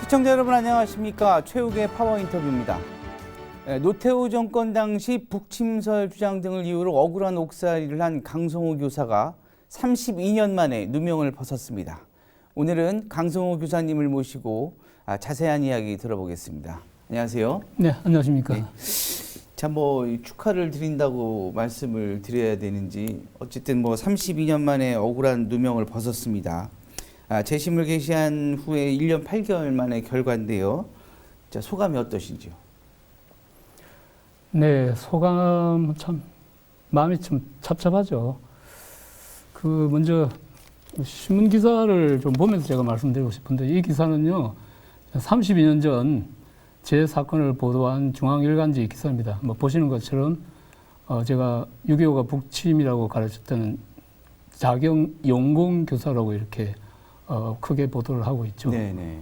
시청자 여러분 안녕하십니까. 최욱의 파워 인터뷰입니다. 노태우 정권 당시 북침설 주장 등을 이유로 억울한 옥살이를 한 강성호 교사가 32년 만에 누명을 벗었습니다. 오늘은 강성호 교사님을 모시고 자세한 이야기 들어보겠습니다. 안녕하세요. 네, 안녕하십니까. 네. 자, 축하를 드린다고 말씀을 드려야 되는지 어쨌든 32년 만에 억울한 누명을 벗었습니다. 재심을 개시한 후에 1년 8개월 만의 결과인데요. 자, 소감이 어떠신지요? 네, 소감 참 마음이 좀 찹찹하죠. 먼저 신문 기사를 좀 보면서 제가 말씀드리고 싶은데, 이 기사는요 32년 전 제 사건을 보도한 중앙일간지 기사입니다. 보시는 것처럼 제가 6.25가 북침이라고 가르쳤던 자경 용공 교사라고 이렇게 크게 보도를 하고 있죠. 네네.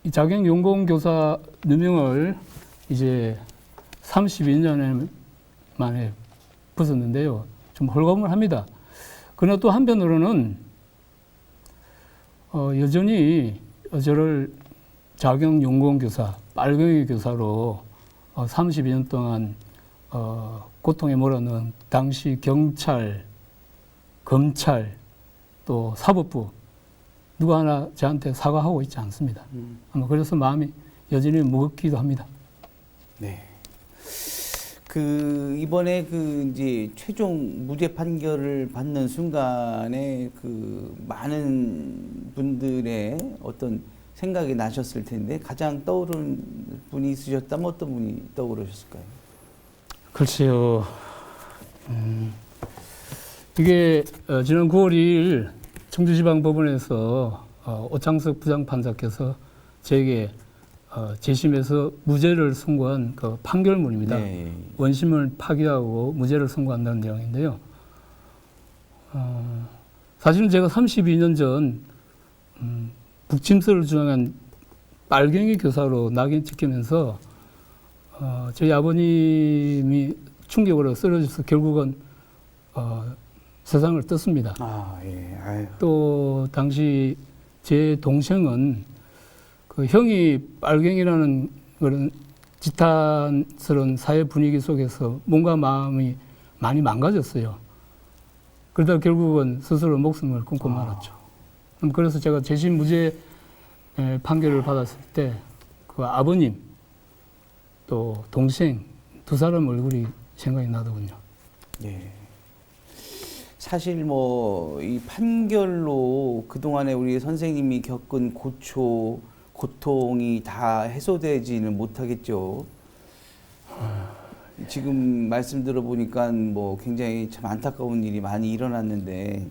이 자경 용공 교사 누명을 이제 32년 만에 벗었는데요. 좀 홀가분합니다. 그러나 또 한편으로는 여전히 저를 자경 용공 교사, 빨갱이 교사로 32년 동안 고통에 몰아넣은 당시 경찰, 검찰, 또 사법부 누구 하나 저한테 사과하고 있지 않습니다. 아마 그래서 마음이 여전히 무겁기도 합니다. 네. 이번에 이제 최종 무죄 판결을 받는 순간에 많은 분들의 어떤 생각이 나셨을 텐데 가장 떠오른 분이 있으셨다면 어떤 분이 떠오르셨을까요? 글쎄요. 이게 지난 9월 2일 청주지방법원에서 오창석 부장판사께서 저에게 재심에서 무죄를 선고한 판결문입니다. 네. 원심을 파기하고 무죄를 선고한다는 내용인데요. 사실은 제가 32년 전 북침설을 주장한 빨갱이 교사로 낙인 찍히면서 저희 아버님이 충격으로 쓰러져서 결국은 세상을 떴습니다. 예. 아유. 또 당시 제 동생은 형이 빨갱이라는 그런 지탄스러운 사회 분위기 속에서 몸과 마음이 많이 망가졌어요. 그러다 결국은 스스로 목숨을 끊고 말았죠. 그래서 제가 재심 무죄 판결을 받았을 때 아버님 또 동생 두 사람 얼굴이 생각이 나더군요. 네. 사실 이 판결로 그동안에 우리 선생님이 겪은 고통이 다 해소되지는 못하겠죠. 지금 말씀 들어보니까 굉장히 참 안타까운 일이 많이 일어났는데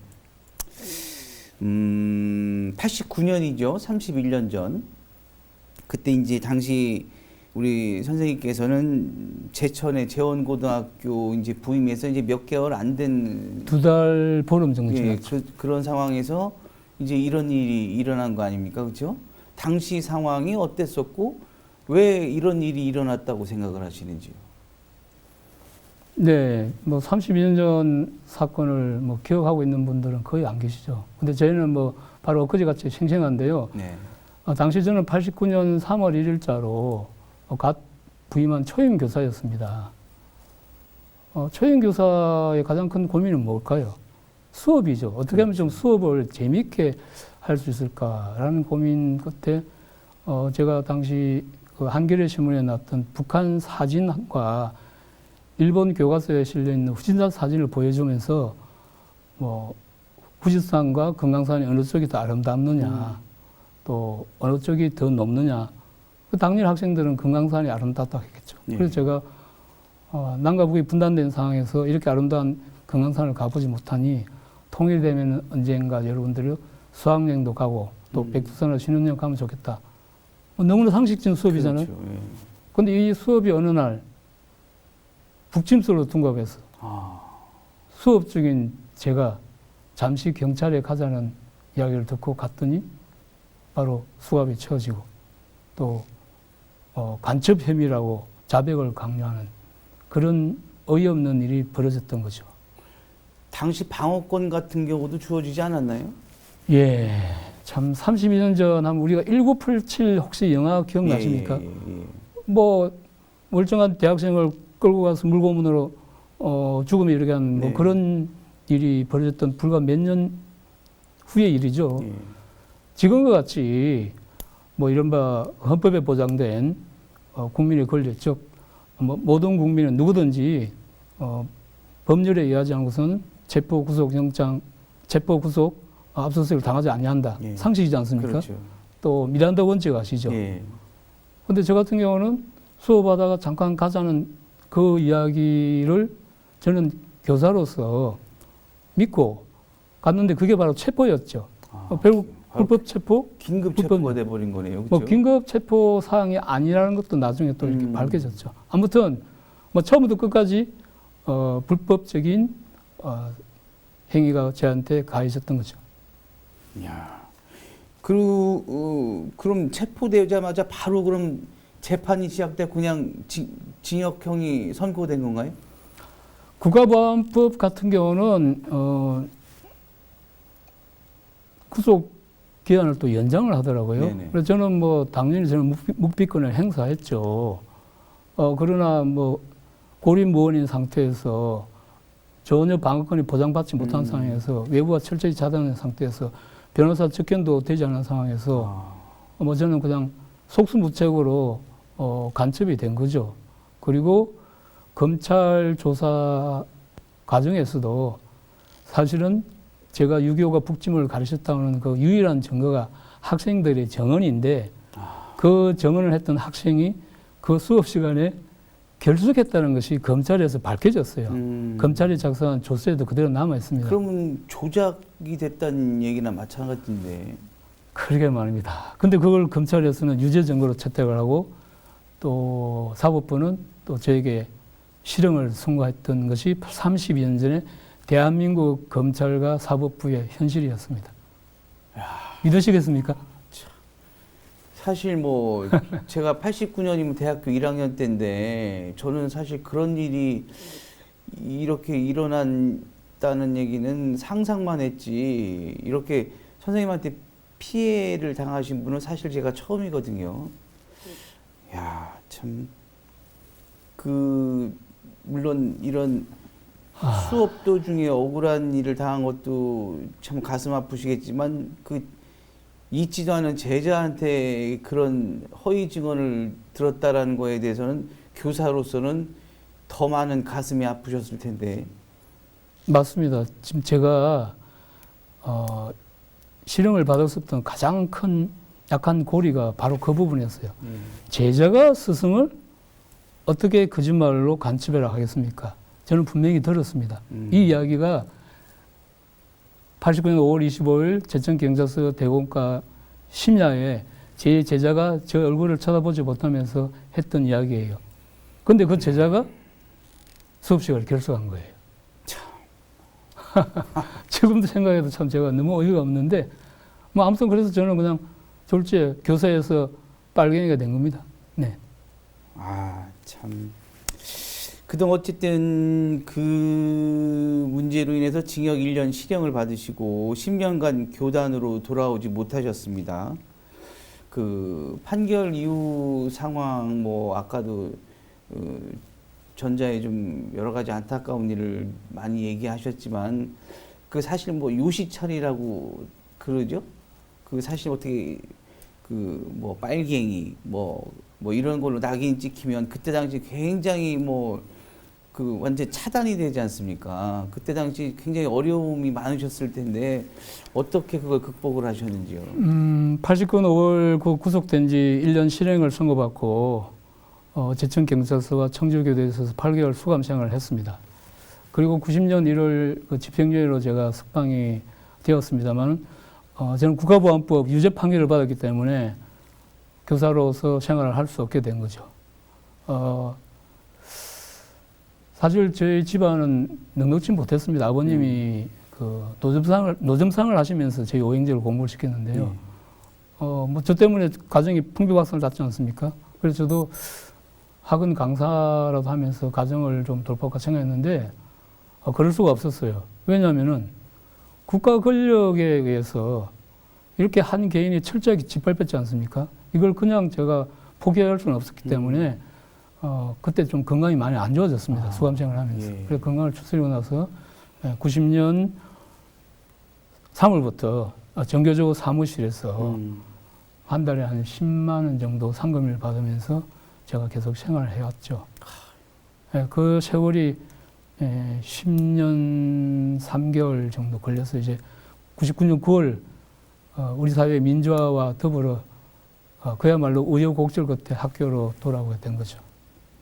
89년이죠. 31년 전. 그때 이제 당시 우리 선생님께서는 제천의 재원고등학교 이제 부임해서 이제 몇 개월 안 된 2달 보름 정도 지났죠. 그런 상황에서 이제 이런 일이 일어난 거 아닙니까? 그렇죠? 당시 상황이 어땠었고 왜 이런 일이 일어났다고 생각을 하시는지요? 네, 32년 전 사건을 기억하고 있는 분들은 거의 안 계시죠. 근데 저희는 바로 엊그제같이 생생한데요. 네. 당시 저는 89년 3월 1일자로 갓 부임한 초임 교사였습니다. 초임 교사의 가장 큰 고민은 뭘까요? 수업이죠. 어떻게 하면 좀 수업을 재미있게 할 수 있을까라는 고민 끝에 제가 당시 한겨레 신문에 났던 북한 사진과 일본 교과서에 실려 있는 후진산 사진을 보여주면서 후지산과 금강산이 어느 쪽이 더 아름답느냐, 또 어느 쪽이 더 높느냐. 당연히 학생들은 금강산이 아름답다고 했겠죠. 그래서 제가 남과 북이 분단된 상황에서 이렇게 아름다운 금강산을 가보지 못하니 통일되면 언젠가 여러분들이 수학여행도 가고 또 백두산을 신혼여행 가면 좋겠다. 너무나 상식적인 수업이잖아요. 그런데 이 수업이 어느 날 북침설로 둔갑해서 수업 중인 제가 잠시 경찰에 가자는 이야기를 듣고 갔더니 바로 수갑이 채워지고 또 간첩 혐의라고 자백을 강요하는 그런 어이없는 일이 벌어졌던 거죠. 당시 방어권 같은 경우도 주어지지 않았나요? 예. 참 32년 전 하면 우리가 1987 혹시 영화 기억나십니까? 예. 뭐 멀쩡한 대학생을 끌고 가서 물고문으로 죽음에 이르게 한 뭐 네. 그런 일이 벌어졌던 불과 몇 년 후의 일이죠. 예. 지금과 같이 뭐 이른바 헌법에 보장된 국민의 권리, 즉 모든 국민은 누구든지 법률에 의하지 않고서는 체포 구속 압수수색을 당하지 아니한다. 예. 상식이지 않습니까? 그렇죠. 또 미란다 원칙 아시죠? 예. 근데 저 같은 경우는 수업하다가 잠깐 가자는 그 이야기를 저는 교사로서 믿고 갔는데 그게 바로 체포였죠. 결국 불법 체포, 긴급 불법- 체포가 돼버린 거네요. 그렇죠? 뭐 긴급 체포 사항이 아니라는 것도 나중에 또 이렇게 음. 밝혀졌죠. 아무튼 뭐 처음부터 끝까지 불법적인 행위가 저한테 가해졌던 거죠. 야. 그럼 체포되자마자 바로 그럼 재판이 시작돼 그냥 징역형이 선고된 건가요? 국가보안법 같은 경우는 구속 기한을 또 연장을 하더라고요. 네네. 그래서 저는 뭐 당연히 저는 묵비권을 행사했죠. 그러나 뭐 고립무원인 상태에서 전혀 방어권이 보장받지 못한 상황에서 외부와 철저히 차단된 상태에서 변호사 접견도 되지 않은 상황에서 뭐 저는 그냥 속수무책으로 간첩이 된 거죠. 그리고 검찰 조사 과정에서도 사실은 제가 6.25가 북침을 가르쳤다는 그 유일한 증거가 학생들의 정언인데 그 정언을 했던 학생이 그 수업 시간에 결석했다는 것이 검찰에서 밝혀졌어요. 검찰이 작성한 조서에도 그대로 남아 있습니다. 그러면 조작이 됐다는 얘기나 마찬가지인데. 그러게 말입니다. 근데 그걸 검찰에서는 유죄 증거로 채택을 하고 또 사법부는 또 저에게 실형을 선고했던 것이 32년 전에 대한민국 검찰과 사법부의 현실이었습니다. 믿으시겠습니까? 사실 뭐 제가 89년이면 대학교 1학년 때인데 저는 사실 그런 일이 이렇게 일어난다는 얘기는 상상만 했지 이렇게 선생님한테 피해를 당하신 분은 사실 제가 처음이거든요. 야, 참 물론 이런 수업 도중에 억울한 일을 당한 것도 참 가슴 아프시겠지만 잊지도 않은 제자한테 그런 허위 증언을 들었다라는 거에 대해서는 교사로서는 더 많은 가슴이 아프셨을 텐데. 맞습니다. 지금 제가 실형을 받았었던 가장 큰 약한 고리가 바로 그 부분이었어요. 제자가 스승을 어떻게 거짓말로 간첩해라 하겠습니까? 저는 분명히 들었습니다. 이 이야기가 89년 5월 25일 제천경찰서 대공과 심야에 제 제자가 저 얼굴을 쳐다보지 못하면서 했던 이야기예요. 그런데 그 제자가 수업 시간을 결석한 거예요. 지금도 생각해도 참 제가 너무 어이가 없는데 뭐 아무튼 그래서 저는 그냥 졸지에 교사에서 빨갱이가 된 겁니다. 네. 아, 참. 그동안 어쨌든 그 문제로 인해서 징역 1년 실형을 받으시고 10년간 교단으로 돌아오지 못하셨습니다. 그 판결 이후 상황 뭐 아까도 전자에 좀 여러 가지 안타까운 일을 많이 얘기하셨지만 그 사실 뭐 요시철이라고 그러죠? 그 사실 어떻게 그 뭐 빨갱이 뭐 이런 걸로 낙인 찍히면 그때 당시 굉장히 뭐 그 완전 차단이 되지 않습니까? 그때 당시 굉장히 어려움이 많으셨을 텐데 어떻게 그걸 극복을 하셨는지요? 89년 5월 그 구속된 지 1년 실형을 선고받고 제천경찰서와 청주교도에서 8개월 수감 생활을 했습니다. 그리고 90년 1월 그 집행유예로 제가 석방이 되었습니다만 저는 국가보안법 유죄 판결을 받았기 때문에 교사로서 생활을 할 수 없게 된 거죠. 사실 저희 집안은 넉넉지 못했습니다. 아버님이 그 노점상을 하시면서 저희 오행제를 공부를 시켰는데요. 뭐 저 때문에 가정이 풍비박산을 탔지 않습니까? 그래서 저도 학원 강사라도 하면서 가정을 좀 돌볼까 생각했는데 그럴 수가 없었어요. 왜냐하면은 국가 권력에 의해서 이렇게 한 개인이 철저하게 짓밟혔지 않습니까? 이걸 그냥 제가 포기할 수는 없었기 때문에 그때 좀 건강이 많이 안 좋아졌습니다. 수감생활을 하면서. 예. 그래서 건강을 추스리고 나서 90년 3월부터 정교조 사무실에서 한 달에 한 10만 원 정도 상금을 받으면서 제가 계속 생활을 해왔죠. 그 세월이 10년 3개월 정도 걸려서 이제 99년 9월 우리 사회의 민주화와 더불어 그야말로 우여곡절 끝에 학교로 돌아오게 된 거죠.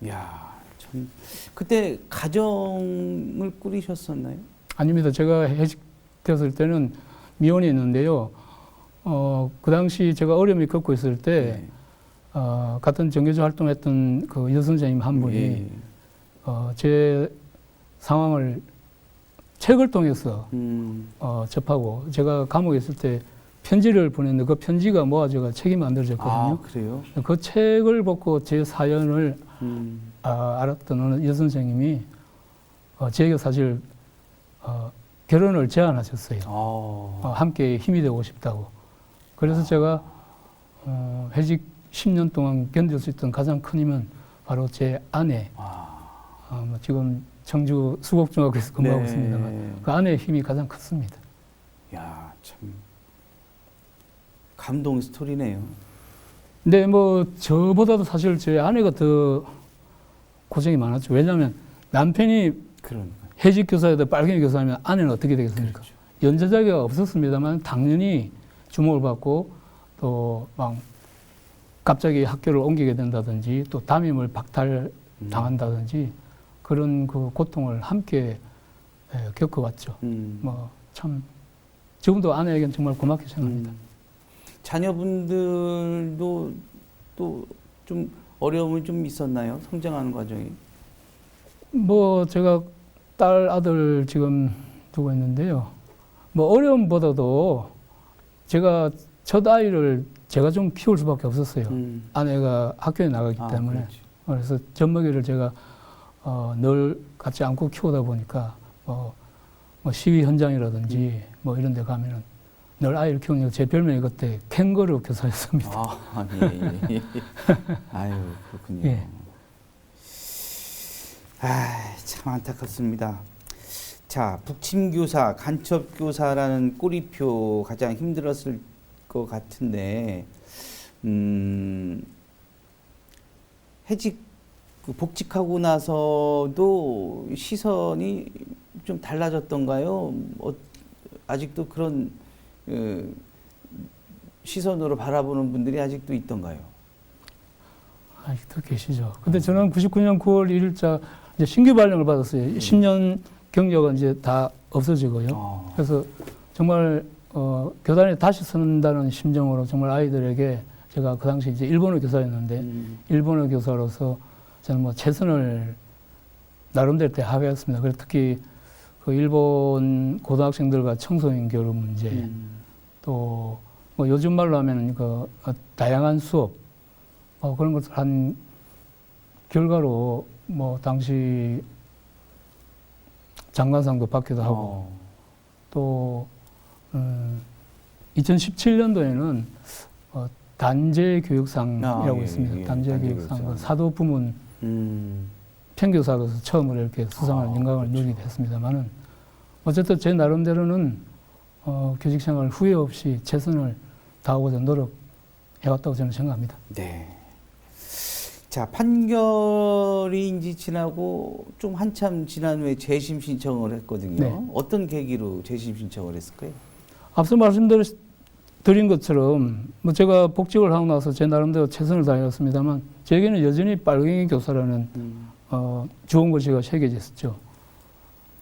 야, 참 그때 가정을 꾸리셨었나요? 아닙니다. 제가 해직되었을 때는 미혼이 있는데요. 그 당시 제가 어려움이 겪고 있을 때 같은 정교조 활동했던 그 여선생님 한 분이 예. 제 상황을 책을 통해서 접하고 제가 감옥에 있을 때 편지를 보냈는데 그 편지가 모아져가 책이 만들어졌거든요. 아, 그래요? 그 책을 보고 제 사연을 알았던 어느 여선생님이 제게 사실 결혼을 제안하셨어요. 함께 힘이 되고 싶다고. 그래서 제가 회직 10년 동안 견딜 수 있던 가장 큰 힘은 바로 제 아내. 지금 청주 수곡중학교에서 근무하고 있습니다만 그 아내의 힘이 가장 컸습니다. 야, 참 감동 스토리네요. 근데 뭐 저보다도 사실 제 아내가 더 고생이 많았죠. 왜냐하면 남편이 그러니까. 해직 교사에다 빨갱이 교사면 아내는 어떻게 되겠습니까? 그렇죠. 연좌자가 없었습니다만 당연히 주목을 받고 또 막 갑자기 학교를 옮기게 된다든지 또 담임을 박탈 당한다든지 그런 그 고통을 함께 겪어왔죠. 뭐 참 지금도 아내에겐 정말 고맙게 생각합니다. 자녀분들도 또 좀 어려움이 좀 있었나요? 성장하는 과정이? 뭐 제가 딸 아들 지금 두고 있는데요. 뭐 어려움보다도 제가 첫 아이를 제가 좀 키울 수밖에 없었어요. 아내가 학교에 나가기 때문에. 그렇지. 그래서 젖먹이를 제가 늘 같이 안고 키우다 보니까 뭐 시위 현장이라든지 뭐 이런 데 가면은 늘 아이를 키우니까 제 별명이 그때 캥거루 교사였습니다. 예. 아유, 그렇군요. 예. 참 안타깝습니다. 자, 북침교사, 간첩교사라는 꼬리표 가장 힘들었을 것 같은데, 복직하고 나서도 시선이 좀 달라졌던가요? 아직도 그런 시선으로 바라보는 분들이 아직도 있던가요? 아직도 계시죠. 근데 저는 99년 9월 1일자 이제 신규 발령을 받았어요. 10년 경력은 이제 다 없어지고요. 그래서 정말 교단에 다시 서는다는 심정으로 정말 아이들에게 제가 그 당시 이제 일본어 교사였는데 일본어 교사로서 저는 뭐 최선을 나름대로 다하였습니다. 그래서 특히 그 일본 고등학생들과 청소년 결혼 문제 또 뭐 요즘 말로 하면 그 다양한 수업 그런 것을 한 결과로 뭐 당시 장관상도 받기도 하고 또 2017년도에는 단재 교육상이라고 있습니다. 단재 교육상 그 사도 부문 평교사로서 처음으로 이렇게 수상을 영광을 누리게 됐습니다만은 어쨌든 제 나름대로는 교직 생활 후회 없이 최선을 다하고자 노력해왔다고 저는 생각합니다. 네. 자, 판결이 이제 지나고 좀 한참 지난 후에 재심 신청을 했거든요. 네. 어떤 계기로 재심 신청을 했을까요? 앞서 말씀드린 것처럼 뭐 제가 복직을 하고 나서 제 나름대로 최선을 다했습니다만 제게는 여전히 빨갱이 교사라는 주원 글씨가 새겨져 있었죠.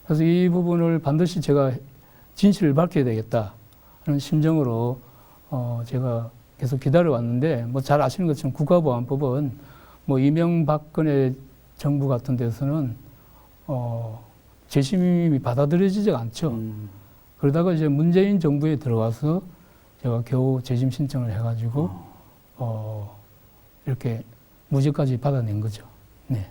그래서 이 부분을 반드시 제가 진실을 밝혀야 되겠다 하는 심정으로 제가 계속 기다려왔는데 뭐 잘 아시는 것처럼 국가보안법은 뭐 이명박근혜 정부 같은 데서는 재심이 받아들여지지가 않죠. 그러다가 이제 문재인 정부에 들어와서 제가 겨우 재심 신청을 해가지고 이렇게 무죄까지 받아낸 거죠. 네.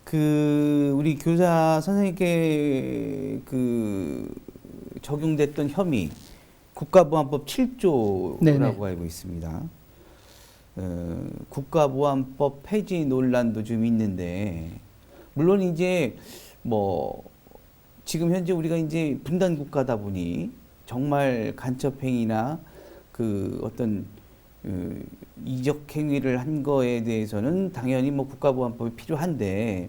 그 우리 교사 선생님께 적용됐던 혐의 국가보안법 7조라고 네네. 알고 있습니다. 국가보안법 폐지 논란도 좀 있는데 물론 이제 뭐 지금 현재 우리가 이제 분단 국가다 보니 정말 간첩 행위나 그 어떤 이적 행위를 한 거에 대해서는 당연히 뭐 국가보안법이 필요한데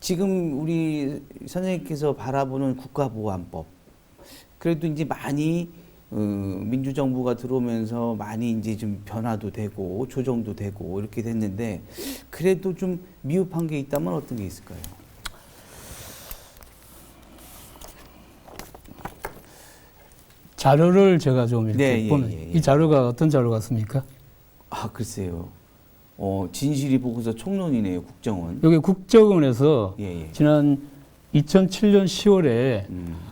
지금 우리 선생님께서 바라보는 국가보안법 그래도 이제 많이 민주정부가 들어오면서 많이 이제 좀 변화도 되고 조정도 되고 이렇게 됐는데 그래도 좀 미흡한 게 있다면 어떤 게 있을까요? 자료를 제가 좀 이렇게 네, 보면 예. 이 자료가 어떤 자료 같습니까? 아 글쎄요. 진실이 보고서 총론이네요. 국정원. 여기 국정원에서 예, 예. 지난 2007년 10월에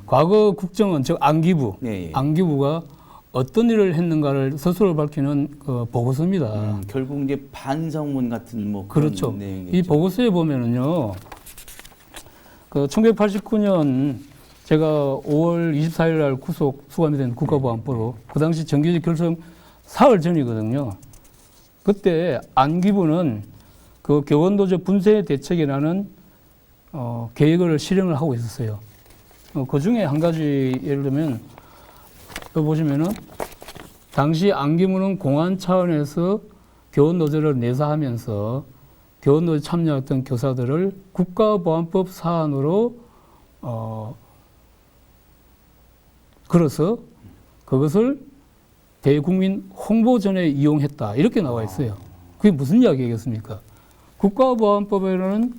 과거 국정원 즉 안기부 예, 예. 안기부가 어떤 일을 했는가를 스스로 밝히는 그 보고서입니다. 결국 이제 반성문 같은 뭐 그런 그렇죠. 내용이겠죠. 이 보고서에 보면은요, 그 1989년 제가 5월 24일 날 구속 수감이 된 국가보안법으로 그 당시 정규직 결성 사흘 전이거든요. 그때 안기부는 그 교원노조 분쇄 대책이라는 계획을 실행을 하고 있었어요. 그 중에 한 가지 예를 들면 여기 보시면은 당시 안기부는 공안 차원에서 교원노조를 내사하면서 교원노조 참여했던 교사들을 국가보안법 사안으로 걸어서 그것을 대국민 홍보전에 이용했다. 이렇게 나와 있어요. 그게 무슨 이야기겠습니까? 국가보안법에는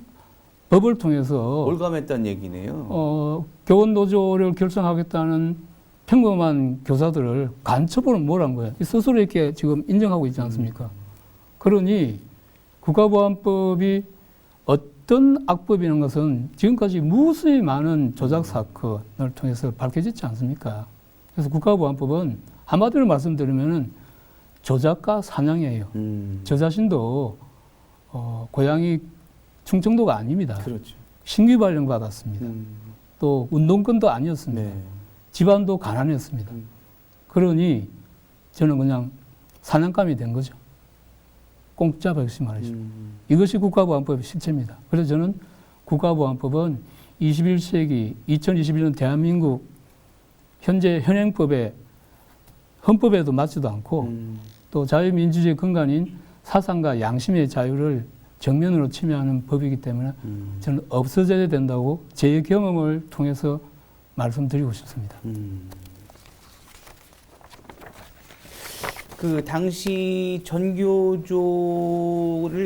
법을 통해서 올감했다는 얘기네요. 교원노조를 결성하겠다는 평범한 교사들을 간첩으로 몰아간 거예요. 스스로 이렇게 지금 인정하고 있지 않습니까? 그러니 국가보안법이 어떤 악법이라는 것은 지금까지 무수히 많은 조작 사건을 통해서 밝혀졌지 않습니까? 그래서 국가보안법은 한마디로 말씀드리면은 조작과 사냥이에요. 저 자신도 고향이 충청도가 아닙니다. 그렇죠. 신규 발령 받았습니다. 또 운동권도 아니었습니다. 네. 집안도 가난했습니다. 그러니 저는 그냥 사냥감이 된 거죠. 공짜박시 말이죠. 이것이 국가보안법의 실체입니다. 그래서 저는 국가보안법은 21세기 2021년 대한민국 현재 현행법에 헌법에도 맞지도 않고 또 자유민주주의 근간인 사상과 양심의 자유를 정면으로 침해하는 법이기 때문에 저는 없어져야 된다고 제 경험을 통해서 말씀드리고 싶습니다. 그 당시 전교조를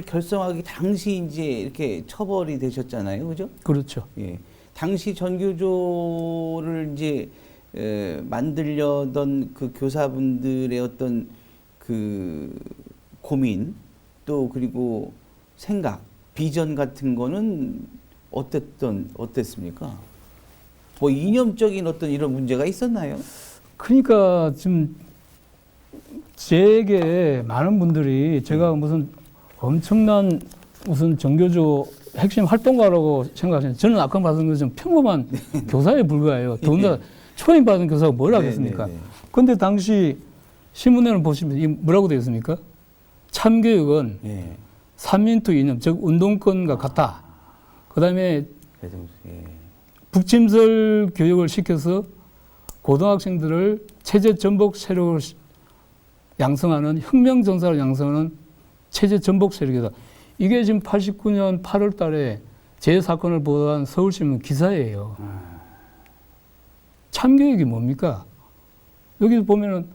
결성하기 당시 이제 이렇게 처벌이 되셨잖아요, 그죠? 그렇죠. 예. 당시 전교조를 이제 만들려던 그 교사분들의 어떤 그 고민 또 그리고 생각, 비전 같은 거는 어땠습니까? 뭐 이념적인 어떤 이런 문제가 있었나요? 그러니까 지금 제게 많은 분들이 제가 무슨 엄청난 무슨 정교조 핵심 활동가라고 생각하시는 저는 아까 말씀드린 것처럼 평범한 교사에 불과해요. 더군다나 초임 받은 교사가 뭘 하겠습니까? 그런데 당시 신문에는 보시면 이 뭐라고 되어 있습니까? 참교육은 예. 삼민투 이념, 즉 운동권과 같다. 그다음에 예. 북침설 교육을 시켜서 고등학생들을 체제 전복 세력을 양성하는 혁명 전사를 양성하는 체제 전복 세력이다. 이게 지금 89년 8월 달에 제 사건을 보도한 서울신문 기사예요. 참교육이 뭡니까? 여기 보면은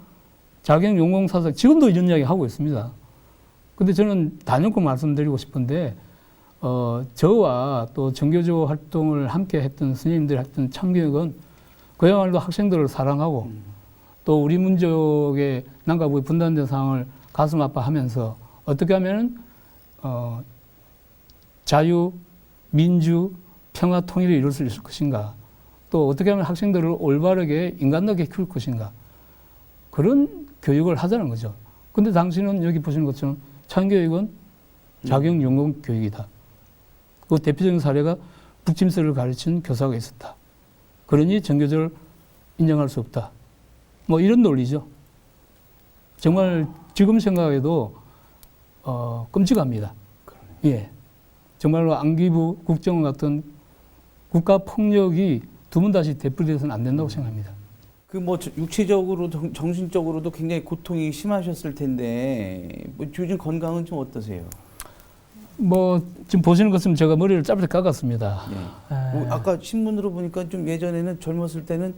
자경 용공 사상 지금도 이런 이야기 하고 있습니다. 근데 저는 단연코 말씀드리고 싶은데 저와 또 정교조 활동을 함께 했던 스님들이 했던 참교육은 그야말로 학생들을 사랑하고 또 우리 민족의 남과 북의 분단된 상황을 가슴 아파하면서 어떻게 하면은 자유, 민주, 평화, 통일을 이룰 수 있을 것인가? 또 어떻게 하면 학생들을 올바르게 인간답게 키울 것인가? 그런 교육을 하자는 거죠. 근데 당신은 여기 보시는 것처럼 참교육은 자격 연공 교육이다. 그 대표적인 사례가 북침설을 가르치는 교사가 있었다. 그러니 전교조를 인정할 수 없다. 뭐 이런 논리죠. 정말 지금 생각해도 끔찍합니다. 예, 정말로 안기부 국정원 같은 국가 폭력이 두 번 다시 되풀이돼서는 안 된다고 생각합니다. 그 뭐 육체적으로 정신적으로도 굉장히 고통이 심하셨을 텐데 뭐 요즘 건강은 좀 어떠세요? 뭐 지금 보시는 것은 제가 머리를 짧게 깎았습니다. 네. 뭐 아까 신문으로 보니까 좀 예전에는 젊었을 때는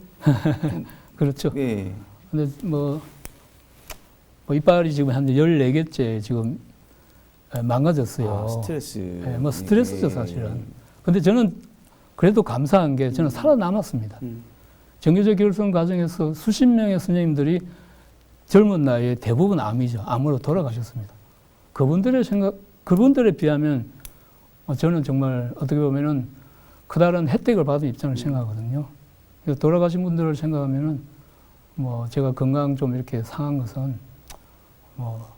그렇죠. 예. 근데 뭐 이빨이 지금 한 14개째 지금 망가졌어요. 아, 스트레스. 네, 뭐 스트레스죠, 사실은. 근데 저는 그래도 감사한 게 저는 살아남았습니다. 정규직 결성 과정에서 수십 명의 선생님들이 젊은 나이에 대부분 암이죠. 암으로 돌아가셨습니다. 그분들에 비하면 저는 정말 어떻게 보면은 그다른 혜택을 받은 입장을 생각하거든요. 그래서 돌아가신 분들을 생각하면은 뭐 제가 건강 좀 이렇게 상한 것은 뭐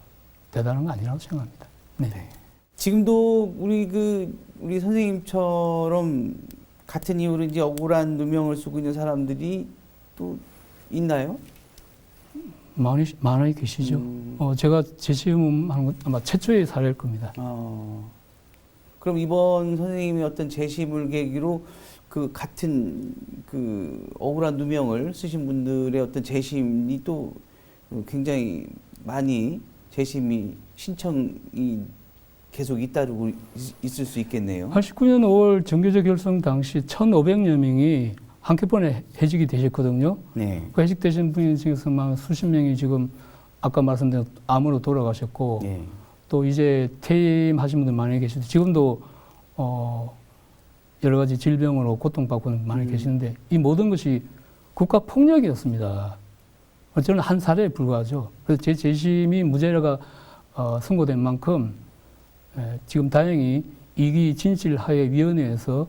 대단한 거 아니라고 생각합니다. 네. 지금도 우리 선생님처럼 같은 이유로 이제 억울한 누명을 쓰고 있는 사람들이 또 있나요? 많이 계시죠. 제가 재심하는 건 아마 최초의 사례일 겁니다. 그럼 이번 선생님이 어떤 재심을 계기로 그 같은 그 억울한 누명을 쓰신 분들의 어떤 재심이 또 굉장히 많이 재심이 신청이 계속 잇따르고 있을 수 있겠네요. 89년 5월 정규직 결성 당시 1,500여 명이 한꺼번에 해직이 되셨거든요. 네. 그 해직되신 분 중에서 막 수십 명이 지금 아까 말씀드린 암으로 돌아가셨고 네. 또 이제 퇴임하신 분들 많이 계시고 지금도 여러 가지 질병으로 고통받고 많이 계시는데 이 모든 것이 국가 폭력이었습니다. 저는 한 사례에 불과하죠. 그래서 제 재심이 무죄가 선고된 만큼 지금 다행히 2기 진실하해위원회에서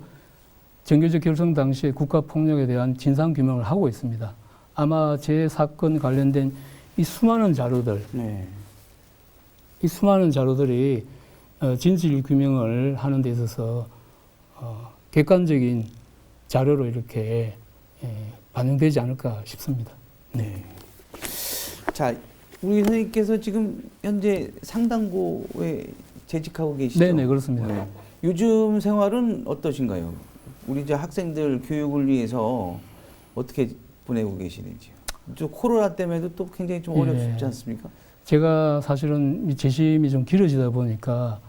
정규직 결성 당시에 국가 폭력에 대한 진상 규명을 하고 있습니다. 아마 제 사건 관련된 이 수많은 자료들, 네. 이 수많은 자료들이 진실 규명을 하는 데 있어서 객관적인 자료로 이렇게 반영되지 않을까 싶습니다. 네. 자, 우리 선생님께서 지금 현재 상당고에 재직하고 계시죠? 네, 그렇습니다. 네. 요즘 생활은 어떠신가요? 우리 이제 학생들 교육을 위해서 어떻게 보내고 계시는지요? 저 코로나 때문에도 또 굉장히 좀 어렵지 않습니까? 제가 사실은 재심이 좀 길어지다 보니까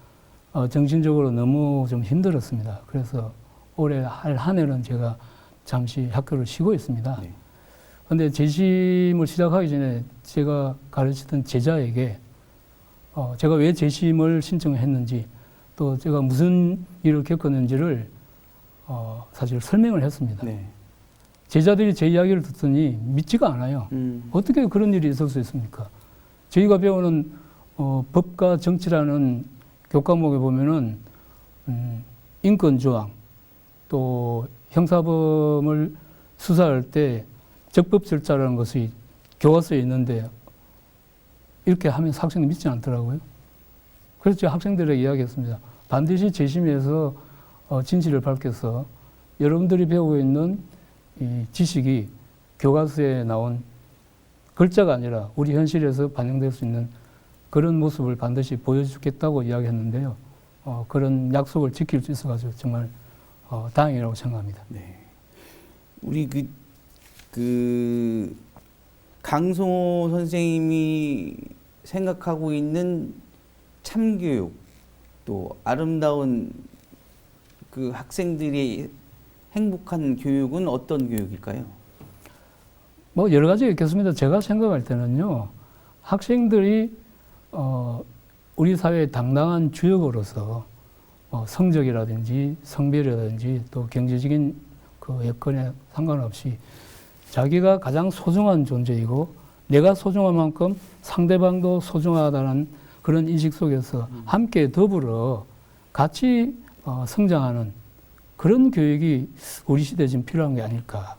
정신적으로 너무 좀 힘들었습니다. 그래서 올해 한 해는 제가 잠시 학교를 쉬고 있습니다. 네. 그런데 재심을 시작하기 전에 제가 가르치던 제자에게 제가 왜 재심을 신청했는지 또 제가 무슨 일을 겪었는지를 사실 설명을 했습니다. 네. 제자들이 제 이야기를 듣더니 믿지가 않아요. 어떻게 그런 일이 있을 수 있습니까? 저희가 배우는 법과 정치라는 교과목에 보면은 인권조항 또 형사범을 수사할 때 적법 절차라는 것이 교과서에 있는데 이렇게 하면 학생들이 믿지 않더라고요. 그래서 제가 학생들에게 이야기했습니다. 반드시 재심에서 진실을 밝혀서 여러분들이 배우고 있는 이 지식이 교과서에 나온 글자가 아니라 우리 현실에서 반영될 수 있는 그런 모습을 반드시 보여주겠다고 이야기했는데요. 그런 약속을 지킬 수 있어가지고 정말 다행이라고 생각합니다. 네. 우리 그 강성호 선생님이 생각하고 있는 참교육 또 아름다운 그 학생들이 행복한 교육은 어떤 교육일까요? 뭐 여러 가지가 있겠습니다. 제가 생각할 때는요, 학생들이 우리 사회의 당당한 주역으로서 성적이라든지 성별이라든지 또 경제적인 그 여건에 상관없이 자기가 가장 소중한 존재이고 내가 소중한 만큼 상대방도 소중하다는 그런 인식 속에서 함께 더불어 같이 성장하는 그런 교육이 우리 시대에 지금 필요한 게 아닐까.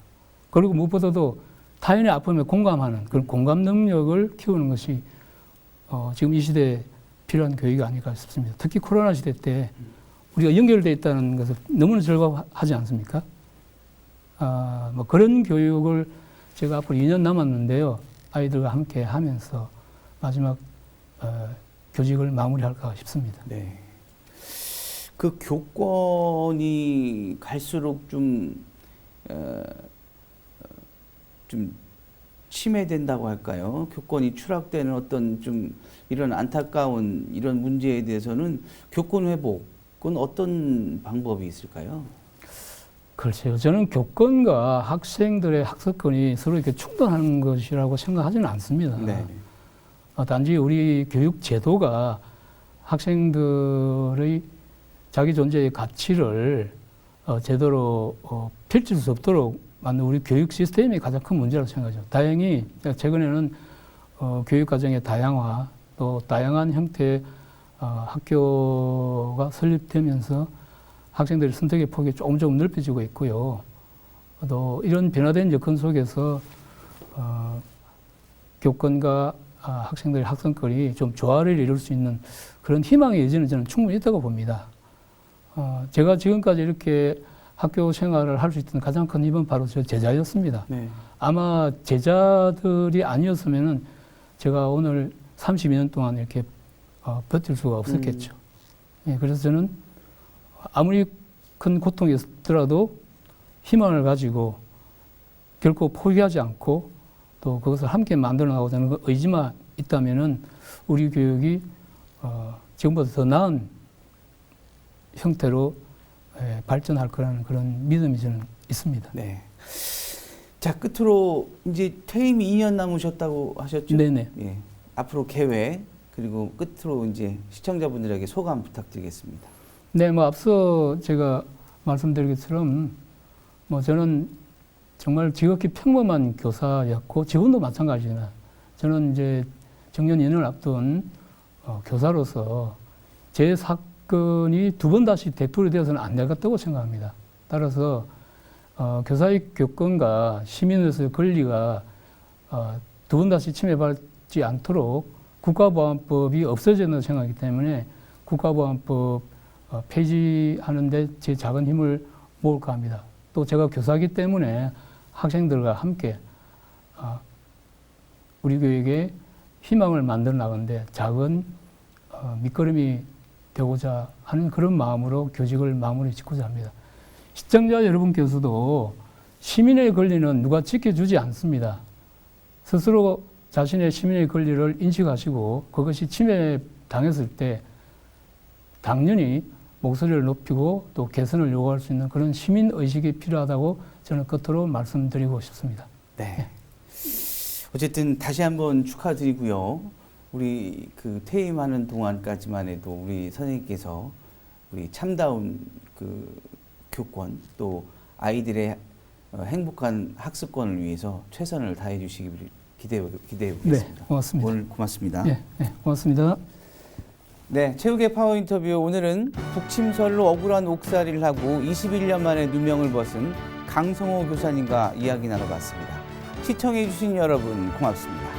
그리고 무엇보다도 타인의 아픔에 공감하는 그런 공감 능력을 키우는 것이 지금 이 시대에 필요한 교육이 아닐까 싶습니다. 특히 코로나 시대 때 우리가 연결되어 있다는 것을 너무나 절감하지 않습니까? 뭐 그런 교육을 제가 앞으로 2년 남았는데요. 아이들과 함께 하면서 마지막 교직을 마무리할까 싶습니다. 네. 그 교권이 갈수록 좀 침해된다고 할까요? 교권이 추락되는 어떤 좀 이런 안타까운 이런 문제에 대해서는 교권 회복은 어떤 방법이 있을까요? 글쎄요. 저는 교권과 학생들의 학습권이 서로 이렇게 충돌하는 것이라고 생각하지는 않습니다. 네. 단지 우리 교육 제도가 학생들의 자기 존재의 가치를 제대로 펼칠 수 없도록 만든 우리 교육 시스템이 가장 큰 문제라고 생각하죠. 다행히 최근에는 교육 과정의 다양화 또 다양한 형태의 학교가 설립되면서 학생들의 선택의 폭이 조금 넓혀지고 있고요. 또 이런 변화된 여건 속에서 교권과 학생들의 학습권이 좀 조화를 이룰 수 있는 그런 희망의 여지는 저는 충분히 있다고 봅니다. 제가 지금까지 이렇게 학교 생활을 할 수 있던 가장 큰 힘은 바로 저 제자였습니다. 네. 아마 제자들이 아니었으면은 제가 오늘 32년 동안 이렇게 버틸 수가 없었겠죠. 예, 그래서 저는 아무리 큰 고통이 있더라도 희망을 가지고 결코 포기하지 않고 또 그것을 함께 만들어 나가자는 그 의지만 있다면은 우리 교육이 지금보다 더 나은 형태로 발전할 거라는 그런 믿음이 저는 있습니다. 네. 자, 끝으로 이제 퇴임 2년 남으셨다고 하셨죠? 네네. 예. 앞으로 계획 그리고 끝으로 이제 시청자분들에게 소감 부탁드리겠습니다. 네, 뭐 앞서 제가 말씀드린 것처럼 뭐 저는 정말 지극히 평범한 교사였고 지금도 마찬가지나 저는 이제 정년 2년을 앞둔 교사로서 제 사건이 두 번 다시 되풀이 되어서는 안 되겠다고 생각합니다. 따라서 교사의 교권과 시민으로서의 권리가 두 번 다시 침해받지 않도록 국가보안법이 없어진다고 생각하기 때문에 국가보안법 폐지하는데 제 작은 힘을 모을까 합니다. 또 제가 교사이기 때문에 학생들과 함께 우리 교육에 희망을 만들어 나가는데 작은 밑거름이 되고자 하는 그런 마음으로 교직을 마무리 짓고자 합니다. 시청자 여러분께서도 시민의 권리는 누가 지켜주지 않습니다. 스스로 자신의 시민의 권리를 인식하시고 그것이 침해당했을 때 당연히 목소리를 높이고 또 개선을 요구할 수 있는 그런 시민의식이 필요하다고 저는 끝으로 말씀드리고 싶습니다. 네. 어쨌든 다시 한번 축하드리고요. 우리 그 퇴임하는 동안까지만 해도 우리 선생님께서 우리 참다운 그 교권 또 아이들의 행복한 학습권을 위해서 최선을 다해 주시기를 기대해 보겠습니다. 네, 고맙습니다. 오늘 고맙습니다. 네, 고맙습니다. 네, 체육의 파워 인터뷰 오늘은 북침설로 억울한 옥살이를 하고 21년 만에 누명을 벗은 강성호 교사님과 이야기 나눠봤습니다. 시청해 주신 여러분 고맙습니다.